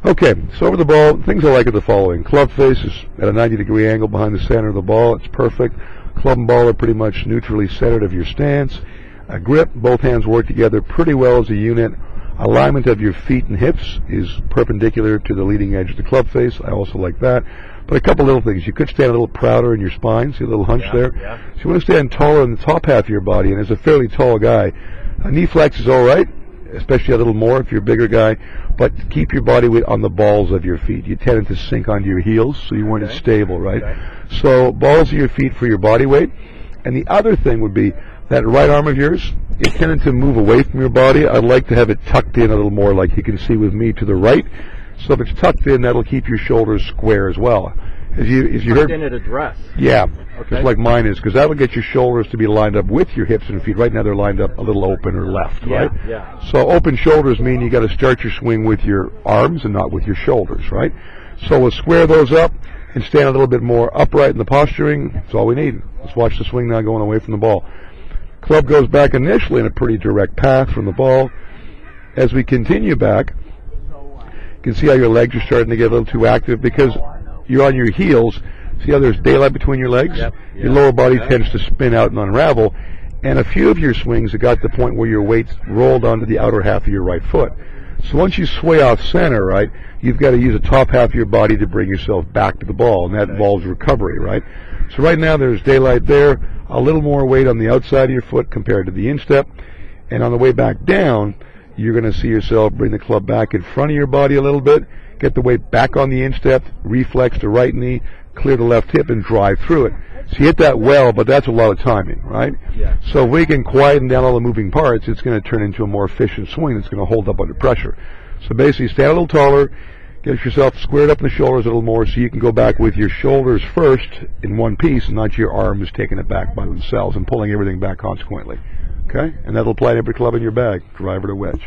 Okay, so over the ball, things I like are the following. Club face is at a 90-degree angle behind the center of the ball. It's perfect. Club and ball are pretty much neutrally centered of your stance. Grip, both hands work together pretty well as a unit. Alignment of your feet and hips is perpendicular to the leading edge of the club face. I also like that. But a couple little things. You could stand a little prouder in your spine. See a little hunch there? Yeah. So you want to stand taller in the top half of your body. And as a fairly tall guy, a knee flex is all right, especially a little more if you're a bigger guy. But keep your body weight on the balls of your feet. You tend to sink onto your heels, so you weren't as stable, right? Okay. So balls of your feet for your body weight. And the other thing would be that right arm of yours, it tended to move away from your body. I'd like to have it tucked in a little more, like you can see with me to the right. So if it's tucked in, that'll keep your shoulders square as well. As you heard, in at a dress. yeah, Okay. just like mine is, because that'll get your shoulders to be lined up with your hips and feet. Right now they're lined up a little open or left, Yeah, right? yeah. So open shoulders mean you got to start your swing with your arms and not with your shoulders, right? So we'll square those up and stand a little bit more upright in the posturing. That's all we need. Let's watch the swing now going away from the ball. Club goes back initially in a pretty direct path from the ball. As we continue back, you can see how your legs are starting to get a little too active because you're on your heels. See how there's daylight between your legs? Yep. Your lower body tends to spin out and unravel. And a few of your swings have got to the point where your weight's rolled onto the outer half of your right foot. So once you sway off center, right, you've got to use the top half of your body to bring yourself back to the ball, and that involves recovery, right? So right now there's daylight there, a little more weight on the outside of your foot compared to the instep, and on the way back down, you're going to see yourself bring the club back in front of your body a little bit, get the weight back on the instep, reflex the right knee, clear the left hip, and drive through it. So you hit that well, but that's a lot of timing, right? Yeah. So if we can quieten down all the moving parts, it's going to turn into a more efficient swing that's going to hold up under pressure. So basically, stand a little taller, get yourself squared up in the shoulders a little more so you can go back with your shoulders first in one piece and not your arms taking it back by themselves and pulling everything back consequently. Okay? And that'll apply to every club in your bag, driver to wedge.